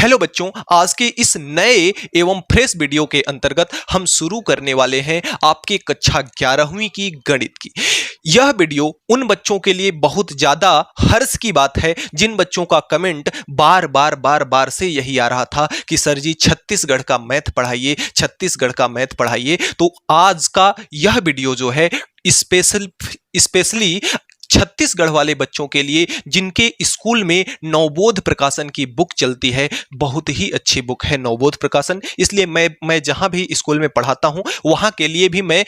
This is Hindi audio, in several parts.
हेलो बच्चों, आज के इस नए एवं फ्रेश वीडियो के अंतर्गत हम शुरू करने वाले हैं आपके कक्षा 11वीं की गणित की। यह वीडियो उन बच्चों के लिए बहुत ज्यादा हर्ष की बात है जिन बच्चों का कमेंट बार बार से यही आ रहा था कि सर जी छत्तीसगढ़ का मैथ पढ़ाइए, छत्तीसगढ़ का मैथ पढ़ाइए। तो आज का यह वीडियो जो है स्पेशली छत्तीसगढ़ वाले बच्चों के लिए जिनके स्कूल में नवबोध प्रकाशन की बुक चलती है। बहुत ही अच्छी बुक है नवबोध प्रकाशन, इसलिए मैं जहां भी स्कूल में पढ़ाता हूं वहां के लिए भी मैं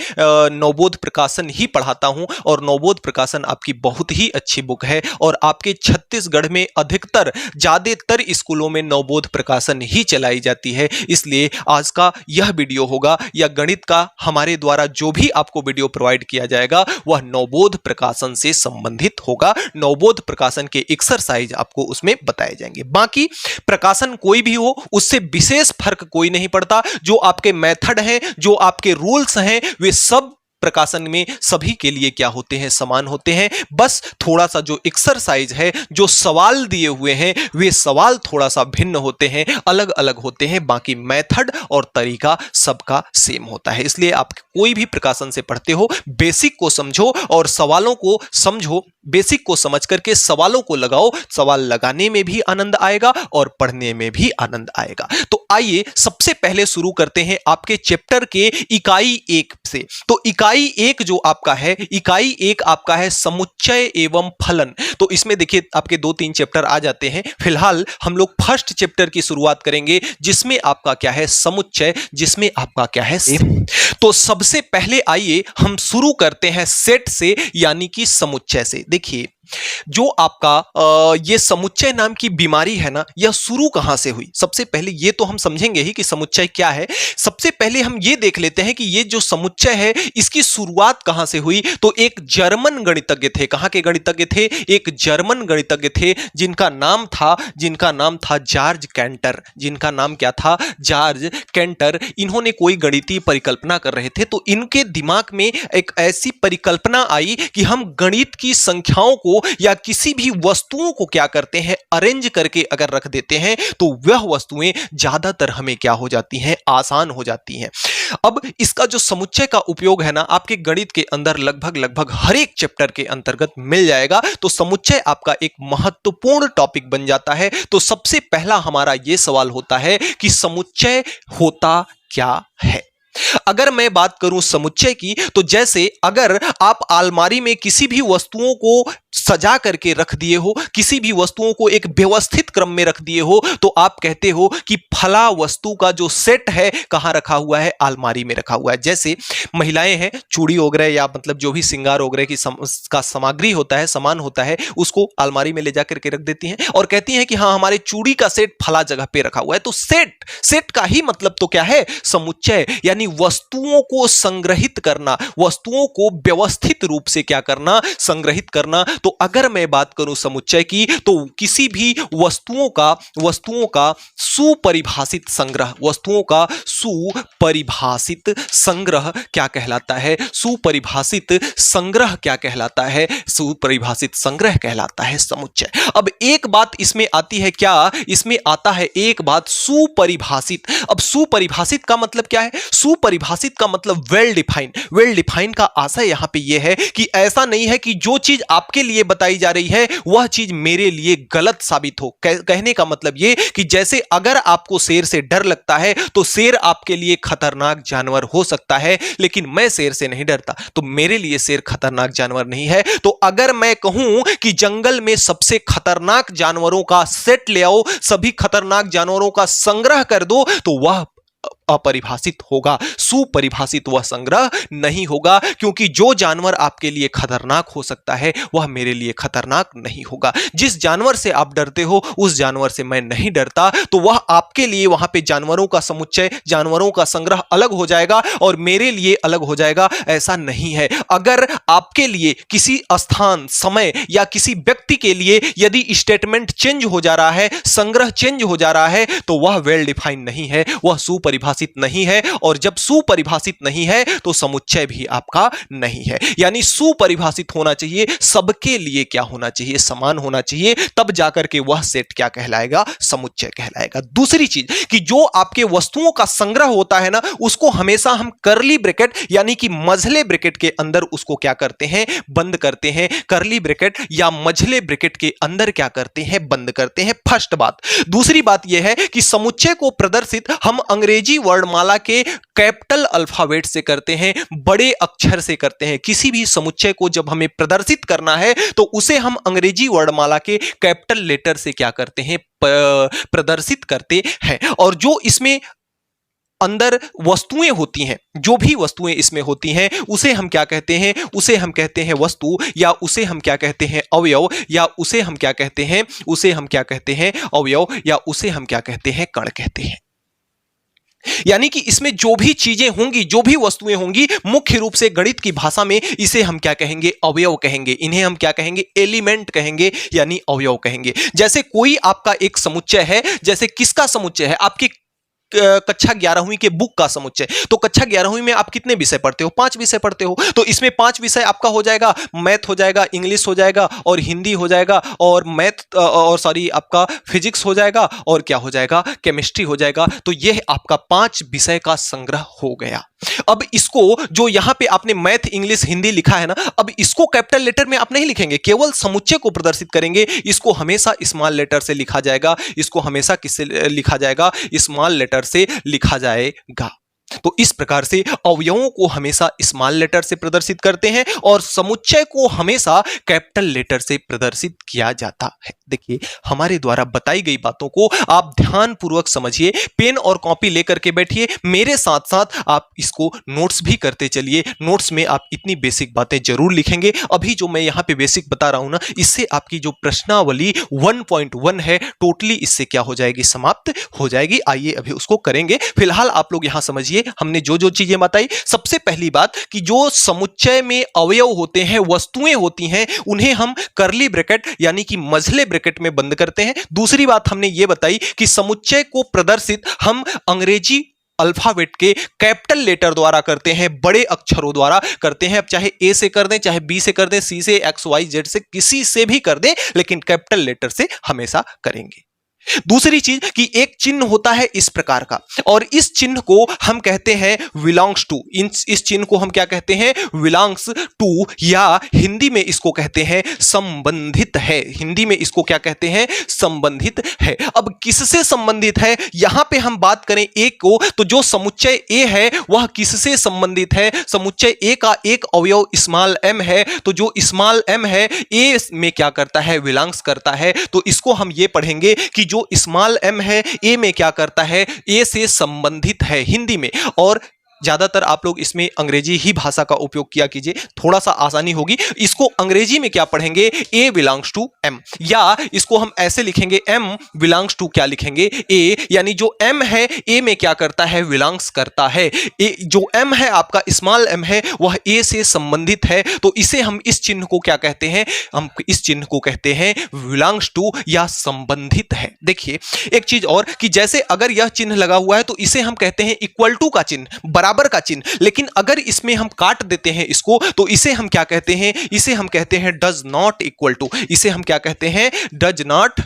नवबोध प्रकाशन ही पढ़ाता हूं। और नवबोध प्रकाशन आपकी बहुत ही अच्छी बुक है और आपके छत्तीसगढ़ में अधिकतर ज्यादातर स्कूलों में नवबोध प्रकाशन ही चलाई जाती है। इसलिए आज का यह वीडियो होगा या गणित का हमारे द्वारा जो भी आपको वीडियो प्रोवाइड किया जाएगा वह नवबोध प्रकाशन से संबंधित होगा। नवबोध प्रकाशन के एक्सरसाइज आपको उसमें बताए जाएंगे। बाकी प्रकाशन कोई भी हो उससे विशेष फर्क कोई नहीं पड़ता। जो आपके मेथड हैं, जो आपके रूल्स हैं, वे सब प्रकाशन में सभी के लिए क्या होते हैं, समान होते हैं। बस थोड़ा सा जो एक्सरसाइज है, जो सवाल दिए हुए हैं, वे सवाल थोड़ा सा भिन्न होते हैं, अलग अलग होते हैं। बाकी मेथड और तरीका सबका सेम होता है। इसलिए आप कोई भी प्रकाशन से पढ़ते हो बेसिक को समझो और सवालों को समझो। बेसिक को समझ करके सवालों को लगाओ। सवाल लगाने में भी आनंद आएगा और पढ़ने में भी आनंद आएगा। तो आइए सबसे पहले शुरू करते हैं आपके चैप्टर के इकाई 1 से। तो इकाई 1 जो आपका है, इकाई 1 आपका है समुच्चय एवं फलन। तो इसमें देखिए आपके 2-3 चैप्टर आ जाते हैं। फिलहाल हम लोग फर्स्ट चैप्टर की शुरुआत करेंगे जिसमें आपका क्या है, समुच्चय, जिसमें आपका क्या है तो सबसे पहले आइए हम शुरू करते हैं सेट से, यानी कि समुच्चय से। देखिए जो आपका ये समुच्चय नाम की बीमारी है ना, यह शुरू कहां से हुई। सबसे पहले ये तो हम समझेंगे ही कि समुच्चय क्या है। सबसे पहले हम ये देख लेते हैं कि ये जो समुच्चय है इसकी शुरुआत कहां से हुई। तो एक जर्मन गणितज्ञ थे। कहां के गणितज्ञ थे? एक जर्मन गणितज्ञ थे जिनका नाम था जॉर्ज कैंटर। जिनका नाम क्या था? George canter. इन्होंने कोई गणितीय परिकल्पना कर रहे थे तो इनके दिमाग में एक ऐसी परिकल्पना आई कि हम गणित की संख्याओं को या किसी भी वस्तुओं को क्या करते हैं, अरेंज करके अगर रख देते हैं तो वह वस्तुएं ज्यादातर हमें क्या हो जाती हैं, आसान हो जाती हैं। अब इसका जो समुच्चय का उपयोग है ना, आपके गणित के अंदर लगभग हर एक चैप्टर के अंतर्गत मिल जाएगा। तो समुच्चय आपका एक महत्वपूर्ण टॉपिक बन जाता है। तो सबसे पहला हमारा यह सवाल होता है कि समुच्चय होता क्या है। अगर मैं बात करूं समुच्चय की, तो जैसे अगर आप अलमारी में किसी भी वस्तुओं को सजा करके रख दिए हो, किसी भी वस्तुओं को एक व्यवस्थित क्रम में रख दिए हो, तो आप कहते हो कि फला वस्तु का जो सेट है कहां रखा हुआ है, अलमारी में रखा हुआ है। जैसे महिलाएं हैं, चूड़ी वगैरह या मतलब जो भी श्रृंगार वगैरह की का सामग्री होता है, सामान होता है, उसको अलमारी में ले जाकर के रख देती हैं और कहती हैं कि हाँ हमारे चूड़ी का सेट फला जगह पे रखा हुआ है। तो सेट का ही मतलब तो क्या है, समुच्चय, यानी वस्तुओं को संग्रहित करना, वस्तुओं को व्यवस्थित रूप से क्या करना, संग्रहित करना। तो अगर मैं बात करूं समुच्चय की, तो किसी भी वस्तुओं का सुपरिभाषित संग्रह, वस्तुओं का सुपरिभाषित संग्रह क्या कहलाता है, सुपरिभाषित संग्रह क्या कहलाता है, सुपरिभाषित संग्रह कहलाता है समुच्चय। अब एक बात इसमें आती है, क्या इसमें आता है एक बात, सुपरिभाषित। अब सुपरिभाषित का मतलब क्या है? सुपरिभाषित का मतलब वेल डिफाइन का आशय यहां पे यह है कि ऐसा नहीं है कि जो चीज आपके लिए बताई जा रही है वह चीज मेरे लिए गलत साबित हो। कहने का मतलब यह कि जैसे अगर आपको शेर से डर लगता है तो शेर आपके लिए खतरनाक जानवर हो सकता है, लेकिन मैं शेर से नहीं डरता तो मेरे लिए शेर खतरनाक जानवर नहीं है। तो अगर मैं कहूं कि जंगल में सबसे खतरनाक जानवरों का सेट ले आओ, सभी खतरनाक जानवरों का संग्रह कर दो, तो वह अपरिभाषित होगा, सुपरिभाषित वह संग्रह नहीं होगा। क्योंकि जो जानवर आपके लिए खतरनाक हो सकता है वह मेरे लिए खतरनाक नहीं होगा। जिस जानवर से आप डरते हो उस जानवर से मैं नहीं डरता, तो वह आपके लिए वहां पे जानवरों का समुच्चय, जानवरों का संग्रह अलग हो जाएगा और मेरे लिए अलग हो जाएगा। ऐसा नहीं है। अगर आपके लिए किसी स्थान, समय या किसी व्यक्ति के लिए यदि स्टेटमेंट चेंज हो जा रहा है, संग्रह चेंज हो जा रहा है, तो वह वेल डिफाइंड नहीं है, वह सुपरिभाषित सुपरिभाषित नहीं है, और जब सुपरिभाषित नहीं है तो समुच्चय भी आपका नहीं है। यानी सुपरिभाषित होना चाहिए, सबके लिए क्या होना चाहिए, समान होना चाहिए, तब जाकर के वह सेट क्या कहलाएगा, समुच्चय कहलाएगा। दूसरी चीज कि जो आपके वस्तुओं का संग्रह होता है ना, उसको हमेशा हम कर्ली ब्रैकेट यानी कि मझले ब्रैकेट के अंदर उसको क्या करते हैं, बंद करते हैं। कर्ली ब्रैकेट या मझले ब्रैकेट के अंदर क्या करते हैं, बंद करते हैं। फर्स्ट बात। दूसरी बात यह है कि समुच्चय को प्रदर्शित हम अंग्रेजी वर्णमाला के कैपिटल अल्फाबेट से करते हैं, बड़े अक्षर से करते हैं। किसी भी समुच्चय को जब हमें प्रदर्शित करना है तो उसे हम अंग्रेजी वर्णमाला के कैपिटल लेटर से क्या करते हैं, प्रदर्शित करते हैं। और जो इसमें अंदर वस्तुएं होती हैं, जो भी वस्तुएं इसमें होती हैं, उसे हम क्या कहते हैं, उसे हम कहते हैं वस्तु, या उसे हम क्या कहते हैं, अवयव, या उसे हम क्या कहते हैं, उसे हम क्या कहते हैं, अवयव, या उसे हम क्या कहते हैं, कण कहते हैं। यानी कि इसमें जो भी चीजें होंगी, जो भी वस्तुएं होंगी, मुख्य रूप से गणित की भाषा में इसे हम क्या कहेंगे, अवयव कहेंगे। इन्हें हम क्या कहेंगे, एलिमेंट कहेंगे, यानी अवयव कहेंगे। जैसे कोई आपका एक समुच्चय है, जैसे किसका समुच्चय है, आपकी कक्षा 11वीं के बुक का समुच्चय। तो कक्षा 11वीं में आप कितने विषय पढ़ते हो, 5 विषय पढ़ते हो। तो इसमें 5 विषय आपका हो जाएगा, मैथ हो जाएगा, इंग्लिश हो जाएगा, और हिंदी हो जाएगा, और आपका फिजिक्स हो जाएगा, और क्या हो जाएगा, केमिस्ट्री हो जाएगा। तो यह आपका 5 विषय का संग्रह हो गया। अब इसको जो यहां पे आपने मैथ, इंग्लिश, हिंदी लिखा है ना, अब इसको कैपिटल लेटर में आप नहीं लिखेंगे, केवल समुच्चय को प्रदर्शित करेंगे। इसको हमेशा स्मॉल लेटर से लिखा जाएगा। इसको हमेशा किससे लिखा जाएगा, स्मॉल लेटर से लिखा जाएगा। तो इस प्रकार से अवयवों को हमेशा स्मॉल लेटर से प्रदर्शित करते हैं और समुच्चय को हमेशा कैपिटल लेटर से प्रदर्शित किया जाता है। देखिए, हमारे द्वारा बताई गई बातों को आप ध्यानपूर्वक समझिए, पेन और कॉपी लेकर के बैठिए, मेरे साथ साथ आप इसको नोट्स भी करते चलिए। नोट्स में आप इतनी बेसिक बातें जरूर लिखेंगे। अभी जो मैं यहां पे बेसिक बता रहा हूं ना, इससे आपकी जो प्रश्नावली 1.1 है, टोटली इससे क्या हो जाएगी, समाप्त हो जाएगी। आइए अभी उसको करेंगे। फिलहाल आप लोग यहां समझिए हमने जो जो चीजें बताई। सबसे पहली बात कि जो समुच्चय में अवयव होते हैं, वस्तुएं होती हैं, उन्हें हम कर्ली ब्रैकेट यानी कि मझले ब्रैकेट में बंद करते हैं। दूसरी बात हमने ये बताई कि समुच्चय को प्रदर्शित हम अंग्रेजी अल्फाबेट के कैपिटल लेटर द्वारा करते हैं, बड़े अक्षरों द्वारा करते हैं। अब चाहे ए से कर दें, चाहे बी से कर दें, सी से, एक्स वाई जेड से, किसी से भी कर दें, लेकिन कैपिटल लेटर से हमेशा करेंगे। दूसरी चीज कि एक चिन्ह होता है इस प्रकार का, और इस चिन्ह को हम कहते हैं बिलोंग्स टू। इस चिन्ह को हम क्या कहते हैं, बिलोंग्स टू, या हिंदी में इसको कहते हैं संबंधित है। हिंदी में इसको क्या कहते हैं, संबंधित है। अब किससे संबंधित है, यहां पे हम बात करें ए को, तो जो समुच्चय ए है वह किससे संबंधित है, समुच्चय ए का एक अवयव स्मॉल एम है। तो जो स्मॉल एम है, ए में क्या करता है, बिलोंग्स करता है। तो इसको हम ये पढ़ेंगे कि जो स्मॉल एम है, ए में क्या करता है, ए से संबंधित है हिंदी में। और ज्यादातर आप लोग इसमें अंग्रेजी ही भाषा का उपयोग किया कीजिए, थोड़ा सा आसानी होगी। इसको अंग्रेजी में क्या पढ़ेंगे, ए बिलोंग्स टू एम, या इसको हम ऐसे लिखेंगे, एम बिलोंग्स टू क्या लिखेंगे, ए। यानी जो एम है, ए में क्या करता है, बिलोंग्स करता है। ए जो एम है आपका स्मॉल एम है, वह ए से संबंधित है। तो इसे हम इस चिन्ह को क्या कहते हैं, हम इस चिन्ह को कहते हैं बिलोंग्स टू या संबंधित है। देखिए एक चीज और कि जैसे अगर यह चिन्ह लगा हुआ है तो इसे हम कहते हैं इक्वल टू का चिन्ह, बराबर का चिन्ह। लेकिन अगर इसमें हम काट देते हैं इसको, तो इसे हम क्या कहते हैं, इसे हम कहते हैं डज नॉट इक्वल टू। इसे हम क्या कहते हैं, डज नॉट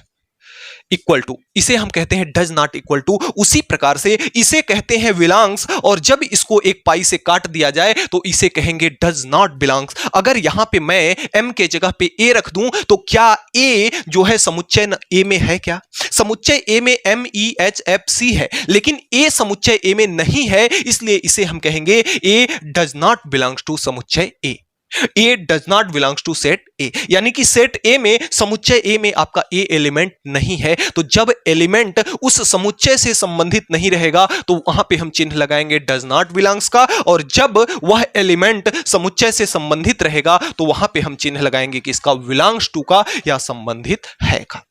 इक्वल टू, इसे हम कहते हैं डज नॉट इक्वल टू। उसी प्रकार से इसे कहते हैं बिलोंग्स, और जब इसको एक पाई से काट दिया जाए तो इसे कहेंगे डज नॉट बिलोंग्स। अगर यहां पे मैं एम के जगह पे ए रख दूं, तो क्या ए जो है समुच्चय ए में है, क्या समुच्चय ए में M E H F C है, लेकिन ए समुच्चय ए में नहीं है, इसलिए इसे हम कहेंगे A does not belongs to समुच्चय A. A does not belongs to set A, यानी कि सेट ए में, समुच्चय ए में आपका ए एलिमेंट नहीं है। तो जब एलिमेंट उस समुच्चय से संबंधित नहीं रहेगा तो वहां पे हम चिन्ह लगाएंगे डज नॉट बिलोंग्स का, और जब वह एलिमेंट समुच्चय से संबंधित रहेगा तो वहां पे हम चिन्ह लगाएंगे कि इसका बिलोंग्स टू का या संबंधित है का।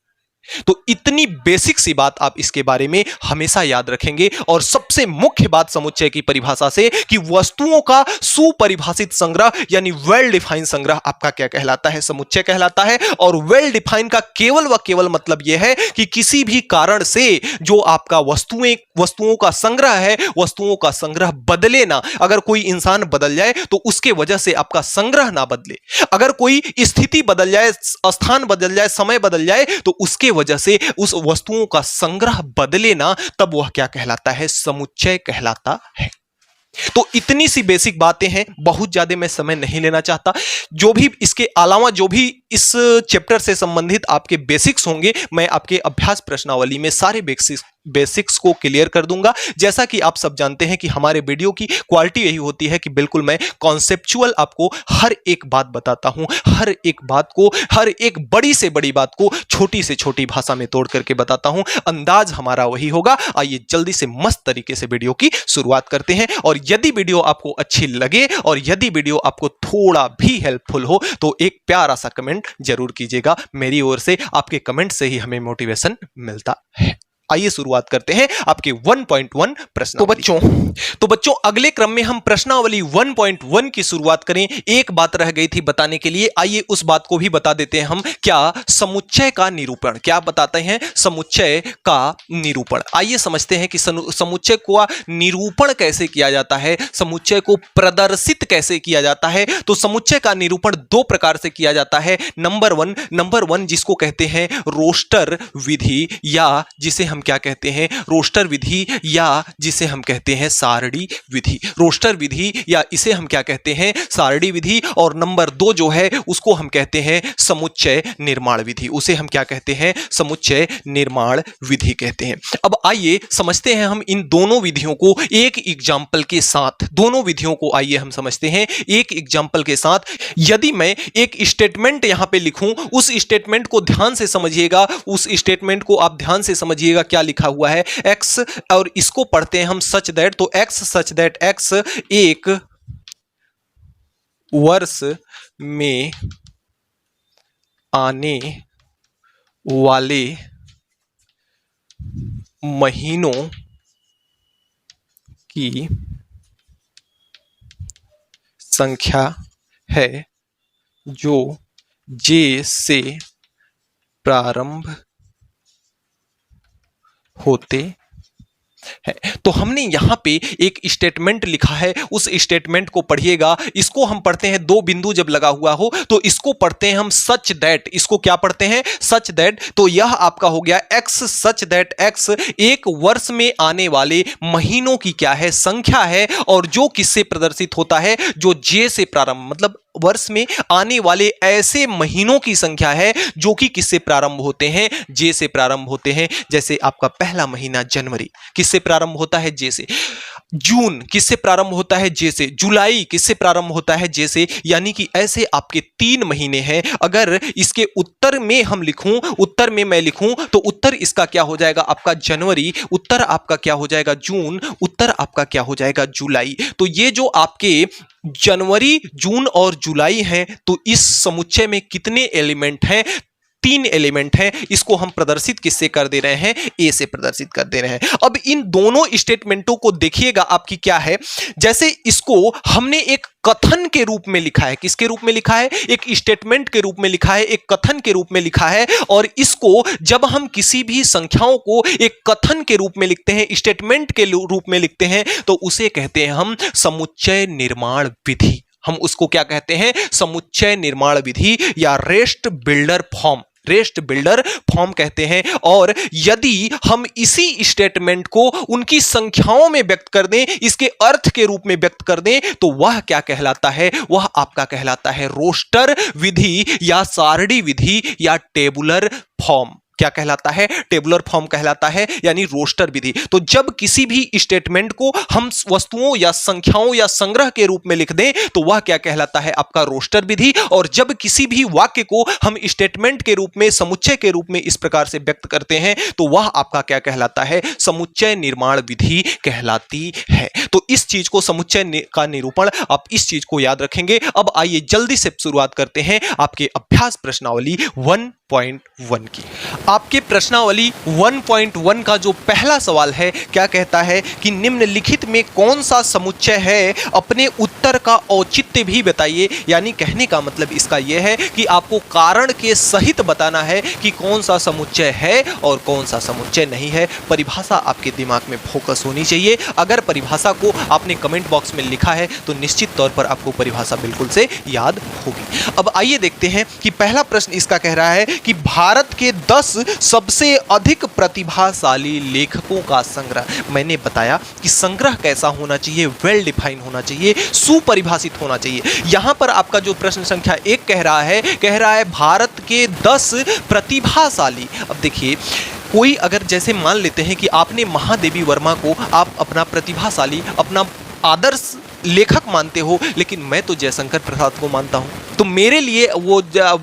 तो इतनी बेसिक सी बात आप इसके बारे में हमेशा याद रखेंगे। और सबसे मुख्य बात समुच्चय की परिभाषा से कि वस्तुओं का सुपरिभाषित संग्रह यानी वेल डिफाइंड संग्रह आपका क्या कहलाता है, समुच्चय कहलाता है। और वेल डिफाइंड का केवल व केवल मतलब यह है कि किसी भी कारण से जो आपका वस्तुओं का संग्रह है, वस्तुओं का संग्रह बदले ना। अगर कोई इंसान बदल जाए तो उसके वजह से आपका संग्रह ना बदले, अगर कोई स्थिति बदल जाए, स्थान बदल जाए, समय बदल जाए तो उसके वजह से उस वस्तुओं का संग्रह बदले ना, तब वह क्या कहलाता है, समुच्चय कहलाता है। तो इतनी सी बेसिक बातें हैं, बहुत ज्यादा मैं समय नहीं लेना चाहता। जो भी इसके अलावा जो भी इस चैप्टर से संबंधित आपके बेसिक्स होंगे, मैं आपके अभ्यास प्रश्नावली में सारे बेसिक्स को क्लियर कर दूंगा। जैसा कि आप सब जानते हैं कि हमारे वीडियो की क्वालिटी यही होती है कि बिल्कुल मैं कॉन्सेप्चुअल आपको हर एक बात बताता हूं, हर एक बात को, हर एक बड़ी से बड़ी बात को छोटी से छोटी भाषा में तोड़ करके बताता हूं। अंदाज हमारा वही होगा। आइए जल्दी से मस्त तरीके से वीडियो की शुरुआत करते हैं। और यदि वीडियो आपको अच्छी लगे और यदि वीडियो आपको थोड़ा भी हेल्पफुल हो तो एक प्यारा सा कमेंट जरूर कीजिएगा। मेरी ओर से आपके कमेंट से ही हमें मोटिवेशन मिलता है। आइए शुरुआत करते हैं आपके 1.1 प्रश्न। तो बच्चों अगले क्रम में हम प्रश्नावली 1.1 की शुरुआत करें। एक बात रह गई थी बताने के लिए, आइए उस बात को भी बता देते हैं हम। क्या समुच्चय का निरूपण, क्या बताते हैं, समुच्चय का निरूपण। आइए समझते हैं कि समुच्चय का निरूपण कैसे किया जाता है, समुच्चय को प्रदर्शित कैसे किया जाता है। तो समुच्चय का निरूपण दो प्रकार से किया जाता है। नंबर वन जिसको कहते हैं रोस्टर विधि, या जिसे हम क्या कहते हैं, रोस्टर विधि, या जिसे हम कहते हैं सारणी विधि। रोस्टर विधि या इसे हम क्या कहते हैं, सारणी विधि। और नंबर दो जो है उसको हम कहते हैं समुच्चय निर्माण विधि, उसे हम क्या कहते हैं, समुच्चय निर्माण विधि कहते हैं। अब आइए समझते हैं हम इन दोनों विधियों को एक एग्जाम्पल के साथ। दोनों विधियों को आइए हम समझते हैं एक एग्जाम्पल के साथ। यदि मैं एक स्टेटमेंट यहां पे लिखूं, उस स्टेटमेंट को ध्यान से समझिएगा, उस स्टेटमेंट को आप ध्यान से समझिएगा क्या लिखा हुआ है, x, और इसको पढ़ते हैं हम सच दैट। तो x सच दैट x एक वर्ष में आने वाले महीनों की संख्या है जो J से प्रारंभ होते हैं। तो हमने यहां पे एक स्टेटमेंट लिखा है, उस स्टेटमेंट को पढ़िएगा। इसको हम पढ़ते हैं, दो बिंदु जब लगा हुआ हो तो इसको पढ़ते हैं हम सच दैट। इसको क्या पढ़ते हैं, सच दैट। तो यह आपका हो गया x सच दैट x एक वर्ष में आने वाले महीनों की क्या है, संख्या है। और जो किससे प्रदर्शित होता है, जो J से प्रारंभ, मतलब वर्ष में आने वाले ऐसे महीनों की संख्या है जो कि किससे प्रारंभ होते हैं, J से प्रारंभ होते हैं। जैसे आपका पहला महीना जनवरी किससे प्रारंभ होता है, J से। जून किससे प्रारंभ होता है, J से। जुलाई किससे प्रारंभ होता है, J से। यानी कि ऐसे आपके 3 महीने हैं। अगर इसके उत्तर में हम लिखूं, उत्तर में मैं लिखूं तो उत्तर इसका क्या हो जाएगा, आपका जनवरी। उत्तर आपका क्या हो जाएगा, जून। उत्तर आपका क्या हो जाएगा, जुलाई। तो ये जो आपके जनवरी, जून और जुलाई हैं, तो इस समुच्चय में कितने एलिमेंट हैं, 3 एलिमेंट हैं। इसको हम प्रदर्शित किससे कर दे रहे हैं, ए से प्रदर्शित कर दे रहे हैं। अब इन दोनों स्टेटमेंटों को देखिएगा आपकी क्या है। जैसे इसको हमने एक कथन के रूप में लिखा है, किसके रूप में लिखा है, एक स्टेटमेंट के रूप में लिखा है, एक कथन के रूप में लिखा है। और इसको जब हम किसी भी संख्याओं को एक कथन के रूप में लिखते हैं, स्टेटमेंट के रूप में लिखते हैं, तो उसे कहते हैं हम समुच्चय निर्माण विधि। हम उसको क्या कहते हैं, समुच्चय निर्माण विधि या rest builder form, rest builder form कहते हैं। और यदि हम इसी स्टेटमेंट को उनकी संख्याओं में व्यक्त कर दें, इसके अर्थ के रूप में व्यक्त कर दें, तो वह क्या कहलाता है, वह आपका कहलाता है रोस्टर विधि या सारणी विधि या टेबुलर फॉर्म। क्या कहलाता है, टेबुलर फॉर्म कहलाता है, यानी रोस्टर विधि। तो जब किसी भी स्टेटमेंट को हम वस्तुओं या संख्याओं या संग्रह के रूप में लिख दें तो वह क्या कहलाता है, आपका रोस्टर विधि। और जब किसी भी वाक्य को हम स्टेटमेंट के रूप में, समुच्चय के रूप में इस प्रकार से व्यक्त करते हैं तो वह आपका क्या कहलाता है, समुच्चय निर्माण विधि कहलाती है। तो इस चीज को, समुच्चय का निरूपण, आप इस चीज को याद रखेंगे। अब आइए जल्दी से शुरुआत करते हैं आपके अभ्यास प्रश्नावली 1.1 की। आपके प्रश्नावली 1.1 का जो पहला सवाल है क्या कहता है कि निम्नलिखित में कौन सा समुच्चय है, अपने उत्तर का औचित्य भी बताइए। यानी कहने का मतलब इसका यह है कि आपको कारण के सहित बताना है कि कौन सा समुच्चय है और कौन सा समुच्चय नहीं है। परिभाषा आपके दिमाग में फोकस होनी चाहिए। अगर परिभाषा को आपने कमेंट बॉक्स में लिखा है तो निश्चित तौर पर आपको परिभाषा बिल्कुल से याद होगी। अब आइए देखते हैं कि पहला प्रश्न इसका कह रहा है कि भारत के 10 सबसे अधिक प्रतिभाशाली लेखकों का संग्रह। मैंने बताया कि संग्रह कैसा होना चाहिए, वेल डिफाइन होना चाहिए, सुपरिभाषित होना चाहिए। यहां पर आपका जो प्रश्न संख्या 1 कह रहा है भारत के 10 प्रतिभाशाली। अब देखिए, कोई अगर जैसे मान लेते हैं कि आपने महादेवी वर्मा को आप अपना प्रतिभाशाली, अपना आदर्श लेखक मानते हो, लेकिन मैं तो जयशंकर प्रसाद को मानता हूं, तो मेरे लिए वो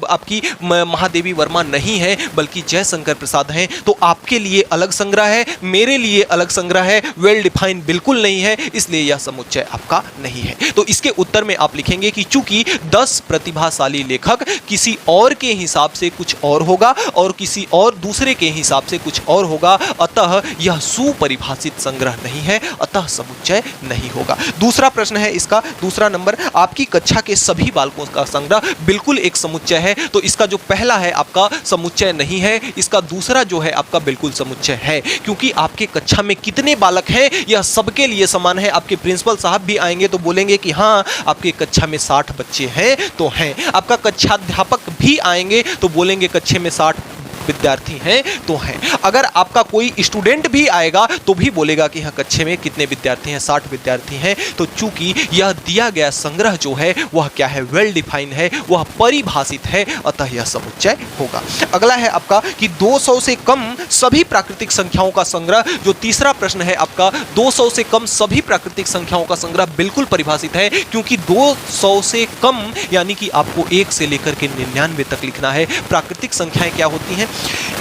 आपकी महादेवी वर्मा नहीं है बल्कि जयशंकर प्रसाद हैं। तो आपके लिए अलग संग्रह है, मेरे लिए अलग संग्रह है, वेल डिफाइन बिल्कुल नहीं है, इसलिए यह समुच्चय आपका नहीं है। तो इसके उत्तर में आप लिखेंगे कि चूंकि 10 प्रतिभाशाली लेखक किसी और के हिसाब से कुछ और होगा और किसी और दूसरे के हिसाब से कुछ और होगा, अतः यह सुपरिभाषित संग्रह नहीं है, अतः समुच्चय नहीं होगा। दूसरा प्रश्न है इसका, दूसरा नंबर, आपकी कक्षा के सभी बालकों का संग्रह बिल्कुल एक समुच्चय है। तो इसका जो पहला है आपका समुच्चय नहीं है, इसका दूसरा जो है आपका बिल्कुल समुच्चय है, क्योंकि आपके कक्षा में कितने बालक हैं यह सबके लिए समान है। आपके प्रिंसिपल साहब भी आएंगे तो बोलेंगे कि हाँ आपके कक्षा में 60 बच्चे हैं तो हैं। आपका कक्षाध्यापक भी आएंगे तो बोलेंगे कक्षा में 60 विद्यार्थी हैं तो हैं। अगर आपका कोई स्टूडेंट भी आएगा तो भी बोलेगा कि हाँ कक्षा में कितने विद्यार्थी हैं, 60 विद्यार्थी हैं। तो चूंकि यह दिया गया संग्रह जो है वह क्या है, वेल डिफाइन है, वह परिभाषित है, अतः यह समुच्चय होगा। अगला है आपका कि 200 से कम सभी प्राकृतिक संख्याओं का संग्रह। जो तीसरा प्रश्न है आपका, 200 से कम सभी प्राकृतिक संख्याओं का संग्रह बिल्कुल परिभाषित है, क्योंकि 200 से कम यानी कि आपको 1 से लेकर के 99 तक लिखना है। प्राकृतिक संख्याएं क्या होती हैं,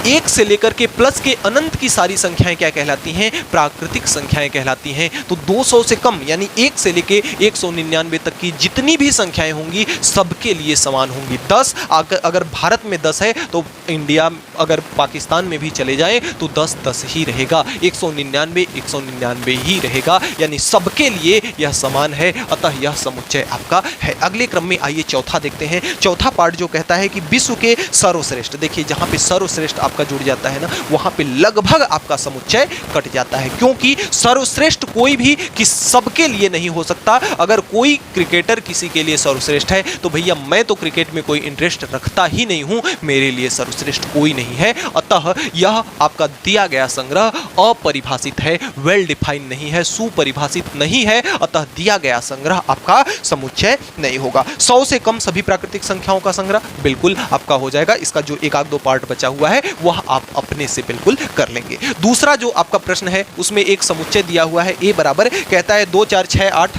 1 से लेकर के प्लस के अनंत की सारी संख्याएं क्या कहलाती हैं, प्राकृतिक संख्याएं कहलाती हैं। तो 200 से कम यानी 1 से लेके 199 तक की जितनी भी संख्याएं होंगी सबके लिए समान होंगी। 10 अगर भारत में 10 है तो इंडिया अगर पाकिस्तान में भी चले जाएं तो 10 10 ही रहेगा, 199 199 ही रहेगा, यानी सबके लिए यह समान है, अतः यह समुच्चय आपका है। अगले क्रम में आइए चौथा देखते हैं। चौथा पार्ट जो कहता है कि विश्व के सर्वश्रेष्ठ। देखिए जहां पे सर्वश्रेष्ठ आपका जुड़ जाता है ना, वहां पे लगभग आपका समुच्चय कट जाता है, क्योंकि सर्वश्रेष्ठ कोई भी सबके लिए नहीं हो सकता। अगर कोई क्रिकेटर किसी के लिए सर्वश्रेष्ठ है तो भैया मैं तो क्रिकेट में कोई इंटरेस्ट रखता ही नहीं हूं, मेरे लिए सर्वश्रेष्ठ कोई नहीं है। अतः यह आपका दिया गया संग्रह अपरिभाषित है, वेल डिफाइन नहीं है, सुपरिभाषित नहीं है, अतः दिया गया संग्रह आपका समुच्चय नहीं होगा। 100 से कम सभी प्राकृतिक संख्याओं का संग्रह बिल्कुल आपका हो जाएगा। इसका जो एक आध दो पार्ट बचा हुआ है वह आप अपने से बिल्कुल कर लेंगे। दूसरा जो आपका प्रश्न है उसमें एक समुच्चय दिया हुआ है, ए बराबर कहता है 2 4 6 8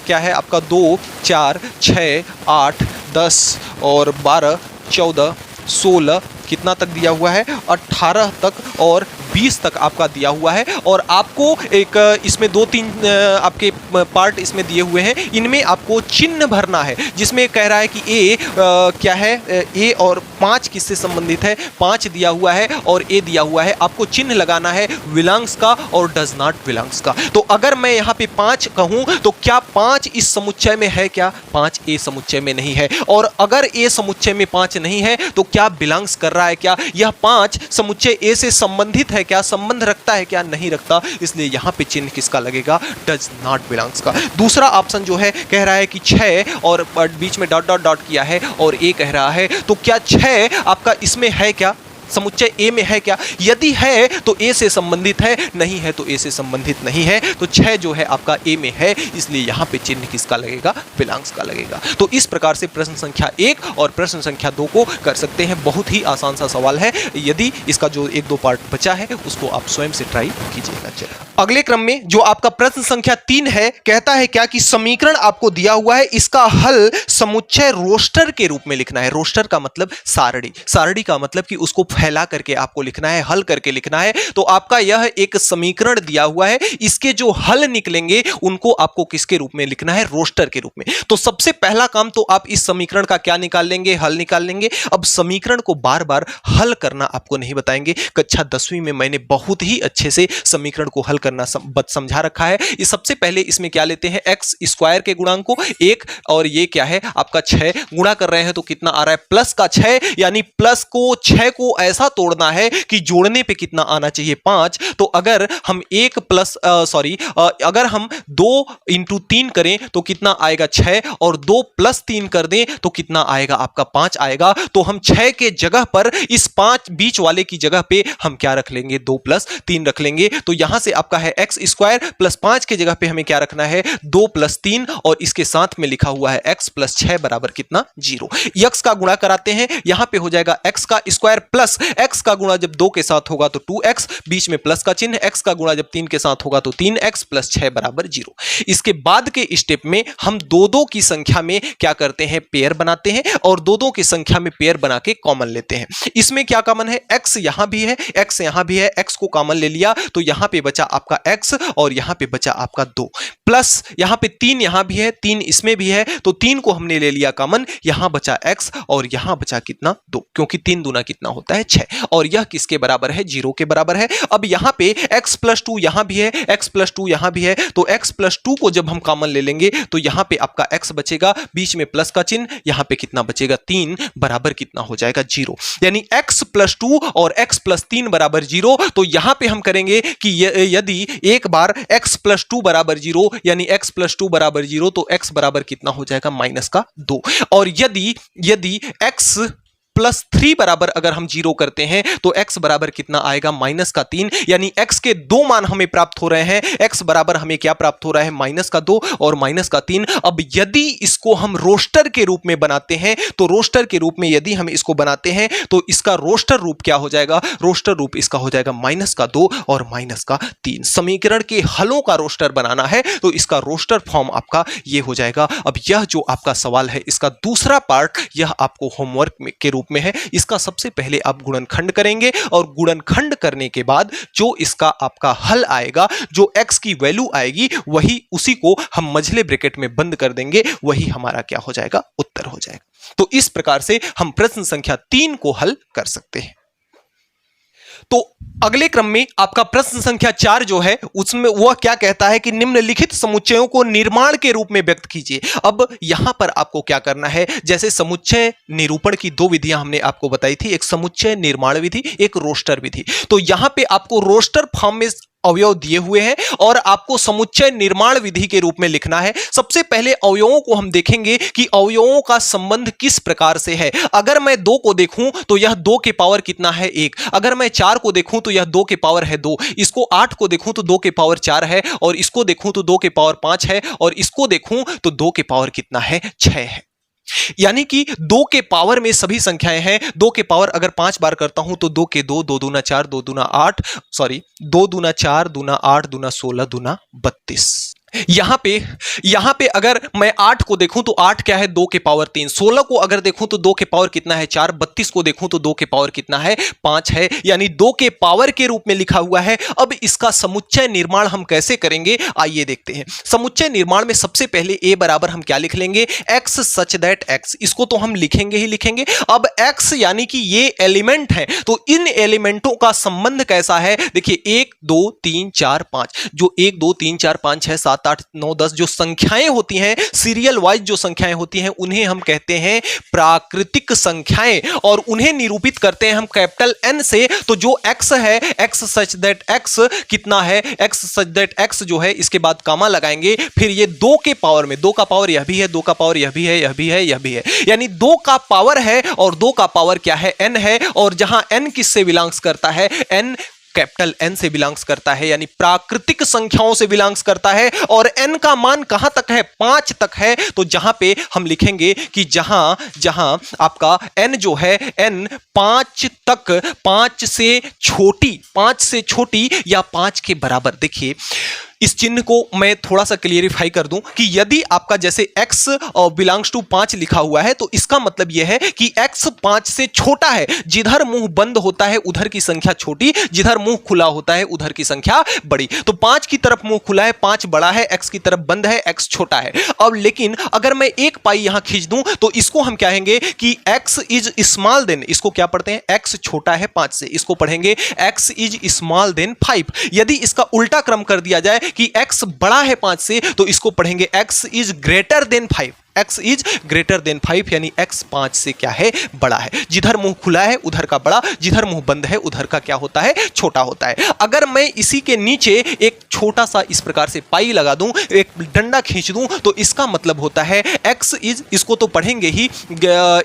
क्या है आपका 2 4 6 8 10 और 12 14 16 कितना तक दिया हुआ है, 18 तक और 20 तक आपका दिया हुआ है। और आपको एक इसमें 2-3 आपके पार्ट इसमें दिए हुए हैं, इनमें आपको चिन्ह भरना है, जिसमें कह रहा है कि ए क्या है, ए और 5 किससे संबंधित है, 5 दिया हुआ है और ए दिया हुआ है। आपको चिन्ह लगाना है बिलोंग्स का और डज नॉट बिलोंग्स का। तो अगर मैं यहाँ पे 5 कहूँ तो क्या 5 इस समुच्चय में है, क्या 5 ए समुच्चय में नहीं है। और अगर ए समुच्चय में 5 नहीं है तो क्या बिलोंग्स कर रहा है, क्या यह 5 समुच्चय ए से संबंधित है, क्या संबंध रखता है, क्या नहीं रखता। इसलिए यहां पे चिन्ह किसका लगेगा, डज नॉट बिलोंग्स का। दूसरा ऑप्शन जो है कह रहा है कि 6 और बीच में डॉट डॉट डॉट किया है और ए कह रहा है, तो क्या 6 आपका इसमें है, क्या समुच्चय ए में है क्या। यदि है तो ए से संबंधित है, नहीं है तो ए से संबंधित नहीं है। तो 6 जो है आपका ए में है, इसलिए यहां पे चिन्ह किसका लगेगा, बिलोंग्स का लगेगा। तो इस प्रकार से प्रश्न संख्या 1 और प्रश्न संख्या 2 को कर सकते हैं। बहुत ही आसान सा सवाल है, यदि इसका जो 1-2 पार्ट बचा है उसको आप स्वयं से ट्राई कीजिएगा। चलिए अगले क्रम में जो आपका प्रश्न संख्या 3 है, कहता है क्या कि समीकरण आपको दिया हुआ है, इसका हल समुच्चय रोस्टर के रूप में लिखना है। रोस्टर का मतलब सारणी, सारणी का मतलब कि उसको फैला करके आपको लिखना है, हल करके लिखना है। तो आपका यह एक समीकरण दिया हुआ है, इसके जो हल निकलेंगे उनको आपको किसके रूप में लिखना है, रोस्टर के रूप में। तो सबसे पहला काम तो आप इस समीकरण का क्या निकाल लेंगे, हल निकाल लेंगे। अब समीकरण को बार बार हल करना आपको नहीं बताएंगे, कक्षा 10वीं में मैंने बहुत ही अच्छे से समीकरण को हल करना समझा रखा है। इस सबसे पहले इसमें क्या लेते हैं, एक्स स्क्वायर के गुणांक को 1 और ये क्या है आपका 6 गुणा कर रहे हैं तो कितना आ रहा है, प्लस का 6, यानी प्लस को 6 को ऐसा तोड़ना है कि जोड़ने पे कितना आना चाहिए, 5। तो अगर हम अगर हम 2 इंटू 3 करें तो कितना आएगा 6, और 2 प्लस 3 कर दें तो कितना आएगा आपका 5 आएगा। तो हम 6 के जगह पर इस 5 बीच वाले की जगह पे हम क्या रख लेंगे, 2 प्लस 3 रख लेंगे। तो यहां से आपका है एक्स स्क्वायर प्लस 5 के जगह पे हमें क्या रखना है, 2 प्लस 3, और इसके साथ में लिखा हुआ है एक्स प्लस 6 बराबर कितना, 0। एक्स का गुणा कराते हैं, यहां पे हो जाएगा एक्स का स्क्वायर प्लस एक्स का गुणा जब 2 के साथ होगा तो 2x, बीच में प्लस का चिन्ह, एक्स का गुणा जब 3 के साथ होगा तो 3x प्लस 6 बराबर 0। इसके बाद के स्टेप में हम 2-2 की संख्या में क्या करते हैं, पेयर बनाते हैं, और 2-2 की संख्या में पेयर बना के कॉमन लेते हैं। इसमें क्या कॉमन है, x यहां भी है, x यहां भी है, x को कॉमन ले लिया तो यहां पे बचा आपका x और यहां पे बचा आपका 2, प्लस यहां पे 3 यहां भी है, 3 इसमें भी है, तो 3 को हमने ले लिया कॉमन, यहां बचा x और यहां बचा कितना, 2, क्योंकि 3 दूना कितना होता है 6, और यह किसके बराबर है, 0 के बराबर है। अब यहां पे x प्लस 2 यहां भी है, x प्लस 2 यहां भी है, तो x प्लस 2 को जब हम कॉमन ले लेंगे तो यहां पे आपका x बचेगा, बीच में प्लस का चिन्ह, यहां पे कितना बचेगा, 3 बराबर कितना हो जाएगा, 0। यानी x प्लस 2 और x प्लस 3 बराबर 0। तो यहां पे हम करेंगे कि यदि एक बार x प्लस 2 बराबर 0, यानी x प्लस 2 बराबर 0, तो x बराबर कितना हो जाएगा, माइनस का 2। और यदि x प्लस 3 बराबर अगर हम 0 करते हैं तो x बराबर कितना आएगा, माइनस का 3। यानी x के 2 मान हमें प्राप्त हो रहे हैं, x बराबर हमें क्या प्राप्त हो रहा है, माइनस का 2 और माइनस का 3। अब यदि इसको हम रोस्टर के रूप में बनाते हैं, तो रोस्टर के रूप में यदि हम इसको बनाते हैं तो इसका रोस्टर रूप क्या हो जाएगा, रोस्टर रूप इसका हो जाएगा माइनस का 2 और माइनस का 3। समीकरण के हलों का रोस्टर बनाना है तो इसका रोस्टर फॉर्म आपका ये हो जाएगा। अब यह जो आपका सवाल है इसका दूसरा पार्ट, यह आपको होमवर्क के रूप में है। इसका सबसे पहले आप गुणनखंड करेंगे, और गुणनखंड करने के बाद जो इसका आपका हल आएगा, जो x की वैल्यू आएगी, वही उसी को हम मझले ब्रैकेट में बंद कर देंगे, वही हमारा क्या हो जाएगा, उत्तर हो जाएगा। तो इस प्रकार से हम प्रश्न संख्या 3 को हल कर सकते हैं। तो अगले क्रम में आपका प्रश्न संख्या 4 जो है उसमें वह क्या कहता है कि निम्नलिखित समुच्चयों को निर्माण के रूप में व्यक्त कीजिए। अब यहां पर आपको क्या करना है, जैसे समुच्चय निरूपण की 2 विधियां हमने आपको बताई थी, एक समुच्चय निर्माण विधि, एक रोस्टर विधि। तो यहां पे आपको रोस्टर फॉर्म में अवयव दिए हुए हैं और आपको समुच्चय निर्माण विधि के रूप में लिखना है। सबसे पहले अवयवों को हम देखेंगे कि अवयवों का संबंध किस प्रकार से है। अगर मैं 2 को देखूं तो यह 2 के पावर कितना है, 1। अगर मैं 4 को देखूं तो यह 2 के पावर है 2। इसको 8 को देखूं तो 2 के पावर 4 है, और इसको देखूं तो 2 के पावर 5 है, और इसको देखूं तो 2 के पावर कितना है, 6 है। यानी कि 2 के पावर में सभी संख्याएं हैं। 2 के पावर अगर 5 बार करता हूं तो 2 के 2, 2 दूना 4, 2 दूना 8, 2 दूना 4, दूना 8, दूना 16, दूना 32। यहां पे अगर मैं 8 को देखूं तो 8 क्या है, 2 के पावर 3। 16 को अगर देखूं तो 2 के पावर कितना है, 4। 32 को देखूं तो 2 के पावर कितना है, 5 है। यानी 2 के पावर के रूप में लिखा हुआ है। अब इसका समुच्चय निर्माण हम कैसे करेंगे, आइए देखते हैं। समुच्चय निर्माण में सबसे पहले a बराबर हम क्या लिख लेंगे, x सच दैट x। इसको तो हम लिखेंगे ही लिखेंगे। अब x यानी कि ये एलिमेंट है, तो इन एलिमेंटों का संबंध कैसा है, देखिए 1 2 3 4 5, जो 1 2 3 4 5 6 7 8 9 10 जो संख्याएं होती हैं, सीरियल वाइज जो संख्याएं होती हैं, उन्हें हम कहते हैं प्राकृतिक संख्याएं, और उन्हें निरूपित करते हैं हम कैपिटल N से। तो जो x है, x सच दैट x कितना है, x सच दैट x जो है, इसके बाद कामा लगाएंगे, फिर ये 2 के पावर में, 2 का पावर यह भी है, 2 का पावर यह भी है, यह भी है, यह भी है, यानी 2 का पावर है, और 2 का पावर क्या है, n है। और जहां n किससे बिलोंग्स करता है, n कैपिटल N से बिलोंग्स करता है, यानी प्राकृतिक संख्याओं से बिलोंग्स करता है। और n का मान कहां तक है, 5 तक है। तो जहां पे हम लिखेंगे कि जहां आपका n जो है, n 5 तक, 5 से छोटी या 5 के बराबर। देखिए इस चिन्ह को मैं थोड़ा सा क्लियरिफाई कर दूं कि यदि आपका जैसे x बिलोंग्स टू 5 लिखा हुआ है तो इसका मतलब यह है कि x 5 से छोटा है। जिधर मुंह बंद होता है उधर की संख्या छोटी, जिधर मुंह खुला होता है उधर की संख्या बड़ी। तो 5 की तरफ मुंह खुला है, 5 बड़ा है, x की तरफ बंद है, x छोटा है। अब लेकिन अगर मैं एक पाई यहां खींच दूं तो इसको हम कहेंगे कि x इज स्मॉल देन, इसको क्या पढ़ते हैं, x छोटा है 5 से, इसको पढ़ेंगे x इज स्मॉल देन 5। यदि इसका उल्टा क्रम कर दिया जाए कि x बड़ा है 5 से तो इसको पढ़ेंगे x is greater than 5। x is greater than 5 यानी x 5 से क्या है, बड़ा है। जिधर मुंह खुला है उधर का बड़ा, जिधर मुंह बंद है उधर का क्या होता है, छोटा होता है। अगर मैं इसी के नीचे एक छोटा सा इस प्रकार से पाई लगा दूं, एक डंडा खींच दूं, तो इसका मतलब होता है x इज, इसको तो पढ़ेंगे ही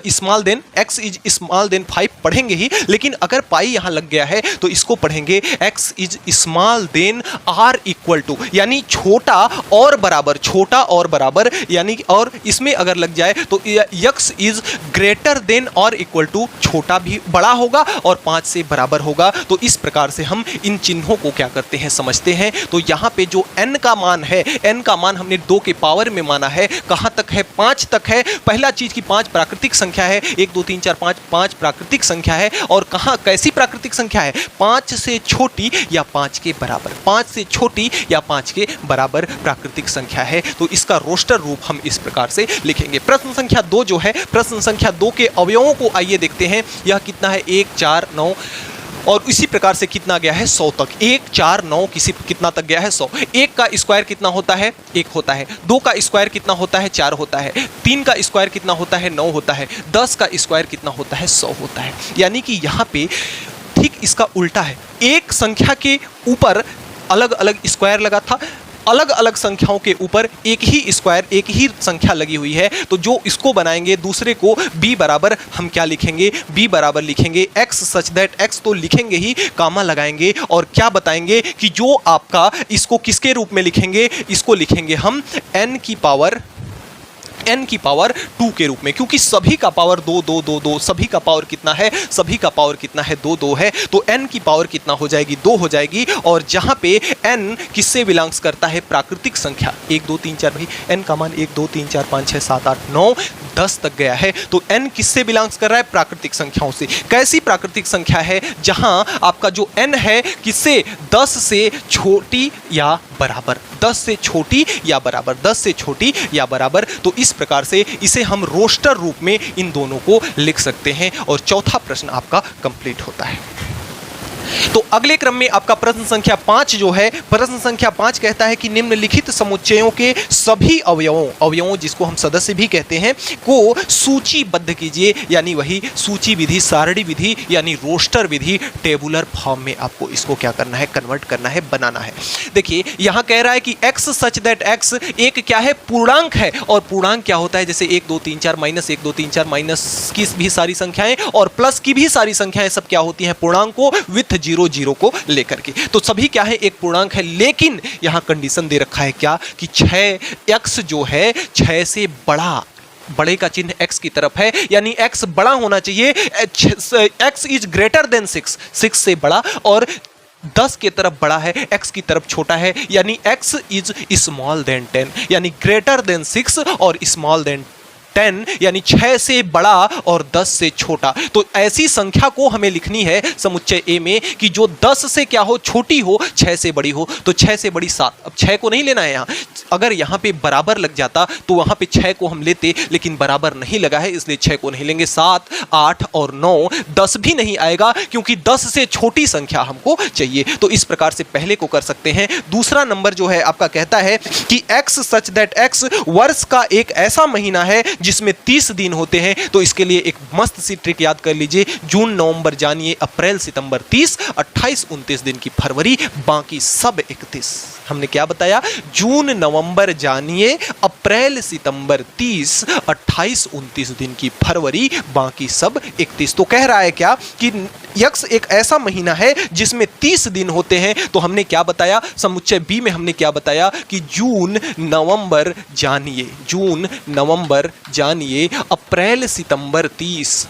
small than, x is small than 5 पढ़ेंगे ही, लेकिन अगर पाई यहां लग गया है तो इसको पढ़ेंगे x is small then r equal to, यानी छोटा और बराबर, छोटा और बराबर, यानी और इसमें अगर लग जाए तो x इज ग्रेटर देन और इक्वल टू, छोटा भी बड़ा होगा और 5 से बराबर होगा। तो इस प्रकार से हम इन चिन्हों को क्या करते हैं, समझते हैं। तो यहाँ पे जो n का मान है, n का मान हमने 2 के पावर में माना है, कहाँ तक है, 5 तक है। पहला चीज की 5 प्राकृतिक संख्या है, 1 2 3 4 5, 5 प्राकृतिक संख्या है। और कहाँ कैसी प्राकृतिक संख्या है, 5 से छोटी या 5 के बराबर, 5 से छोटी या 5 के बराबर प्राकृतिक संख्या है। तो इसका रोस्टर रूप हम इस प्रकार से लिखेंगे। प्रश्न संख्या 2 जो है, प्रश्न संख्या 2 के अवयवों को आइए देखते हैं। यह कितना है, 1 4 9, और इसी प्रकार से कितना गया है, 100 तक। 1 4 9 कितना तक गया है, 100। 1 का स्क्वायर कितना होता है, 1 होता है। 2 का स्क्वायर कितना होता है, 4 होता है। 3 का स्क्वायर कितना होता है, 9 होता है। 10 का स्क्वायर कितना होता है, 100 होता है। यानी कि यहाँ पे ठीक इसका उल्टा है। एक संख्या के ऊपर अलग अलग स्क्वायर लगा था, अलग अलग संख्याओं के ऊपर एक ही स्क्वायर, एक ही संख्या लगी हुई है। तो जो इसको बनाएंगे दूसरे को b बराबर हम क्या लिखेंगे, b बराबर लिखेंगे x सच दैट, x तो लिखेंगे ही, कामा लगाएंगे और क्या बताएंगे कि जो आपका, इसको किसके रूप में लिखेंगे, इसको लिखेंगे हम n की पावर 2 के रूप में, क्योंकि सभी का पावर 2 2 2 2, सभी का पावर कितना है, सभी का पावर कितना है, 2 2 है। तो n की पावर कितना हो जाएगी, 2 हो जाएगी। और जहां पे n किससे बिलोंग्स करता है, प्राकृतिक संख्या, 1 2 3 4, भाई n का मान 1 2 3 4 5 6 7 8 9 10 तक गया है। तो n किससे बिलोंग्स कर रहा है, प्राकृतिक संख्याओं से। कैसी प्राकृतिक संख्या है, जहां आपका जो n है किससे, 10 से छोटी या बराबर, 10 से छोटी या बराबर, 10 से छोटी या बराबर। तो इस प्रकार से इसे हम रोस्टर रूप में इन दोनों को लिख सकते हैं और चौथा प्रश्न आपका कंप्लीट होता है। तो अगले क्रम में आपका प्रश्न संख्या 5 जो है, प्रश्न संख्या 5 कहता है कि निम्नलिखित समुच्चयों के सभी अवयवों जिसको हम सदस्य भी कहते हैं, को सूचीबद्ध कीजिए। यानी वही सूची विधि, सारणी विधि, यानी रोस्टर विधि, टेबुलर फॉर्म में आपको इसको क्या करना है, कन्वर्ट करना है, बनाना है। देखिए यहां कह रहा है कि x सच दैट x एक क्या है, पूर्णांक है। और पूर्णांक क्या होता है, जैसे 1 2 3 4 माइनस 1 2 3 4 माइनस की भी सारी संख्याएं और प्लस की भी सारी संख्याएं सब क्या होती हैं, पूर्णांक को विथ 0 0 को लेकर के। तो सभी क्या है, एक पूर्णांक है। लेकिन यहां कंडीशन दे रखा है क्या, कि 6x जो है 6 से बड़े का चिन्ह x की तरफ है, यानी x बड़ा होना चाहिए। x इज ग्रेटर देन 6 से बड़ा, और 10 के तरफ बड़ा है, x की तरफ छोटा है, यानी x इज स्मॉल देन 10, यानी ग्रेटर देन 6 और स्मॉल देन 10, यानी 6 से बड़ा और 10 से छोटा। तो ऐसी संख्या को हमें लिखनी है समुच्चय ए में कि जो 10 से क्या हो, छोटी हो, 6 से बड़ी हो। तो 6 से बड़ी 7, अब 6 को नहीं लेना है यहाँ। अगर यहाँ पे बराबर लग जाता तो वहाँ पे 6 को हम लेते, लेकिन बराबर नहीं लगा है इसलिए 6 को नहीं लेंगे। 7 8 और 9 10 भी नहीं आएगा, क्योंकि 10 से छोटी संख्या हमको चाहिए। तो इस प्रकार से पहले को कर सकते हैं। दूसरा नंबर जो है आपका कहता है कि x सच दैट x वर्ष का एक ऐसा महीना है जिसमें 30 दिन होते हैं। तो इसके लिए एक मस्त सी ट्रिक याद कर लीजिए, जून नवंबर जानिए, अप्रैल सितंबर 30, 28 29 दिन की फरवरी, बाकी सब 31। हमने क्या बताया, जून नवंबर जानिए, अप्रैल सितंबर 30, 28 29 दिन की फरवरी, बाकी सब 31। तो कह रहा है क्या कि यक्ष एक ऐसा महीना है जिसमें 30 दिन होते हैं। तो हमने क्या बताया, समुच्चय बी में हमने क्या बताया कि जून नवंबर जानिए, जून नवंबर जानिए, अप्रैल सितंबर 30,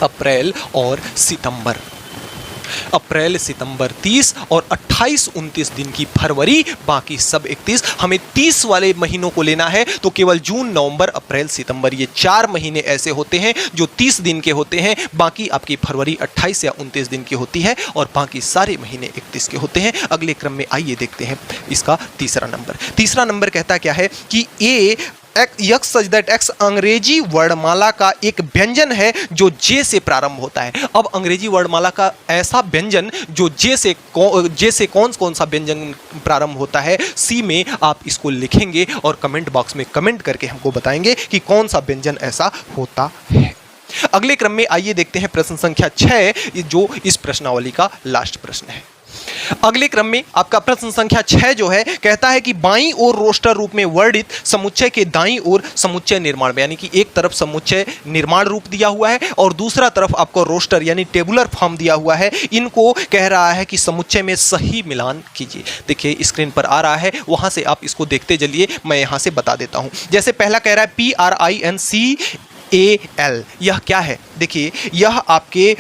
अप्रैल और सितंबर। अप्रैल सितंबर 30 और 28-29 दिन की फरवरी, बाकी सब 31। हमें 30 वाले महीनों को लेना है तो केवल जून, नवंबर, अप्रैल, सितंबर, ये 4 महीने ऐसे होते हैं जो 30 दिन के होते हैं। बाकी आपकी फरवरी 28 या 29 दिन की होती है और बाकी सारे महीने 31 के होते हैं। अगले क्रम में आइए देखते हैं इसका तीसरा नंबर। तीसरा नंबर कहता क्या है कि यक्स सच दैट एक्स अंग्रेजी वर्णमाला का एक व्यंजन है जो जे से प्रारंभ होता है। अब अंग्रेजी वर्णमाला का ऐसा व्यंजन जो जे से कौन सा व्यंजन प्रारंभ होता है, सी में आप इसको लिखेंगे और कमेंट बॉक्स में कमेंट करके हमको बताएंगे कि कौन सा व्यंजन ऐसा होता है। अगले क्रम में आइए देखते हैं प्रश्न संख्या 6 जो इस प्रश्नावली का लास्ट प्रश्न है। अगले क्रम में आपका प्रश्न संख्या 6 जो है कहता है कि बाईं ओर रोस्टर रूप में वर्णित समुच्चय के दाईं ओर समुच्चय निर्माण में, यानी कि एक तरफ समुच्चय निर्माण रूप दिया हुआ है और दूसरा तरफ आपको रोस्टर यानी टेबुलर फॉर्म दिया हुआ है। इनको कह रहा है कि समुच्चय में सही मिलान कीजिए। देखिए स्क्रीन पर आ रहा है, वहां से आप इसको देखते चलिए, मैं यहां से बता देता हूं। जैसे पहला कह रहा है PRINCAL, यह क्या है? देखिए यह आपके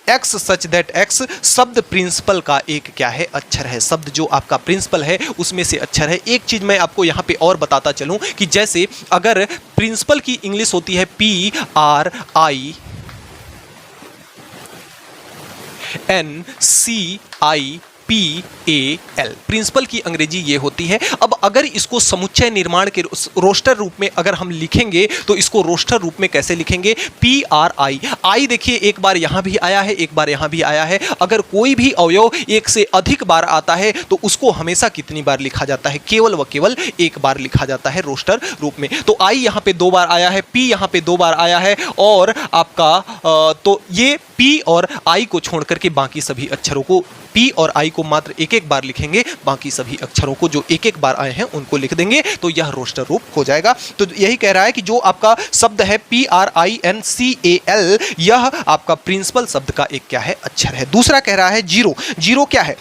एक्स सच दैट एक्स शब्द प्रिंसिपल का एक क्या है, अक्षर है। शब्द जो आपका प्रिंसिपल है उसमें से अक्षर है। एक चीज मैं आपको यहाँ पे और बताता चलूं कि जैसे अगर प्रिंसिपल की इंग्लिश होती है PRINCIPAL, प्रिंसिपल की अंग्रेजी ये होती है। अब अगर इसको समुच्चय निर्माण के रोस्टर रूप में अगर हम लिखेंगे तो इसको रोस्टर रूप में कैसे लिखेंगे? PRI देखिए एक बार यहां भी आया है, एक बार यहां भी आया है। अगर कोई भी अवयव एक से अधिक बार आता है तो उसको हमेशा कितनी बार लिखा जाता है? केवल व केवल एक बार लिखा जाता है रोस्टर रूप में। तो I यहां पे 2 बार आया है, P यहां पे 2 बार आया है और आपका तो ये P और I को छोड़ करके बाकी सभी अक्षरों को, P और I को मात्र एक एक बार लिखेंगे, बाकी सभी अक्षरों को जो एक एक बार आए हैं उनको लिख देंगे, तो यह रोस्टर रूप हो जाएगा। तो यही कह रहा है कि जो आपका शब्द है PRINCAL, यह आपका प्रिंसिपल शब्द का एक क्या है, अक्षर है। दूसरा कह रहा है जीरो। जीरो क्या है?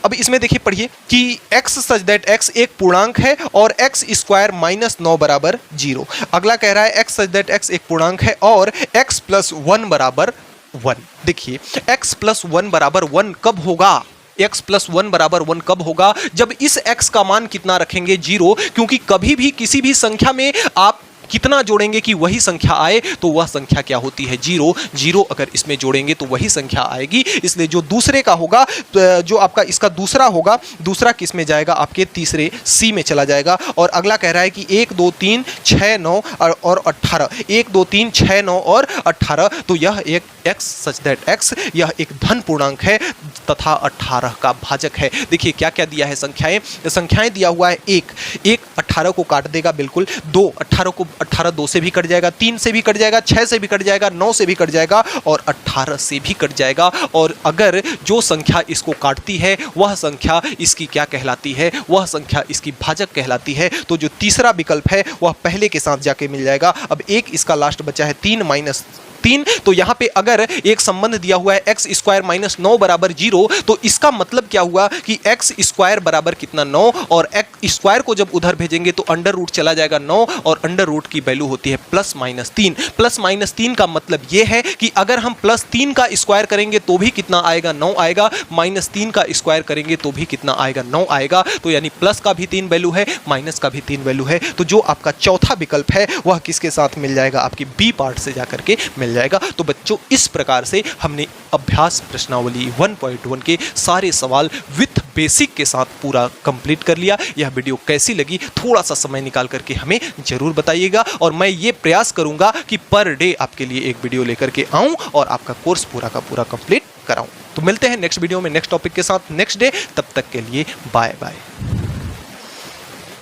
अब इसमें देखिए पढ़िए कि एक्स सच दैट एक्स एक पूर्णांक है और एक्स स्क्वायर माइनस 9 बराबर 0। अगला कह रहा है एक्स सच दैट एक्स एक पूर्णांक है और एक्स प्लस 1 बराबर 1। देखिए x प्लस 1 बराबर 1 कब होगा? x प्लस 1 बराबर 1 कब होगा? जब इस x का मान कितना रखेंगे? 0, क्योंकि कभी भी किसी भी संख्या में आप कितना जोड़ेंगे कि वही संख्या आए, तो वह संख्या क्या होती है? 0। 0 अगर इसमें जोड़ेंगे तो वही संख्या आएगी। इसलिए जो दूसरे का होगा, जो आपका इसका दूसरा होगा, दूसरा किस में जाएगा? आपके तीसरे C में चला जाएगा। और अगला कह रहा है कि 1 2 3 6 9 और 18। 1 2 3 6 9 और 18, तो यह एक x सच दैट x, यह एक धन पूर्णांक है तथा 18 का भाजक है। देखिए क्या क्या दिया है संख्याएं दिया हुआ है। 1 18 को काट देगा बिल्कुल। 2 18 2 से भी कट जाएगा, 3 से भी कट जाएगा, 6 से भी कट जाएगा, 9 से भी कट जाएगा और 18 से भी कट जाएगा। और अगर जो संख्या इसको काटती है वह संख्या इसकी क्या कहलाती है? वह संख्या इसकी भाजक कहलाती है। तो जो तीसरा विकल्प है वह पहले के साथ जाके मिल जाएगा। अब एक इसका लास्ट बचा है 3 माइनस 3। तो यहाँ पे अगर एक संबंध दिया हुआ है एक्स स्क्वायर माइनस 9 बराबर 0, तो इसका मतलब क्या हुआ कि एक्स स्क्वायर बराबर कितना? 9। और एक्स स्क्वायर को जब उधर भेजेंगे तो अंडर रूट चला जाएगा 9 और अंडर रूट की वैल्यू होती है प्लस माइनस 3। प्लस माइनस 3 का मतलब ये है कि अगर हम प्लस 3 का स्क्वायर करेंगे तो भी कितना आएगा? 9 आएगा। माइनस 3 का स्क्वायर करेंगे तो भी कितना आएगा? 9 आएगा। तो यानी प्लस का भी 3 वैल्यू है, माइनस का भी 3 वैल्यू है। तो जो आपका चौथा विकल्प है वह किसके साथ मिल जाएगा? आपकी बी पार्ट से जाकर के मिल जाएगा। तो बच्चों इस प्रकार से हमने अभ्यास प्रश्नावली 1.1 के सारे सवाल विथ बेसिक के साथ पूरा कंप्लीट कर लिया। यह वीडियो कैसी लगी थोड़ा सा समय निकाल करके हमें जरूर बताइएगा और मैं ये प्रयास करूंगा कि पर डे आपके लिए एक वीडियो लेकर के आऊं और आपका कोर्स पूरा का पूरा कंप्लीट कराऊं। तो मिलते हैं नेक्स्ट वीडियो में नेक्स्ट टॉपिक के साथ नेक्स्ट डे। तब तक के लिए बाय बाय।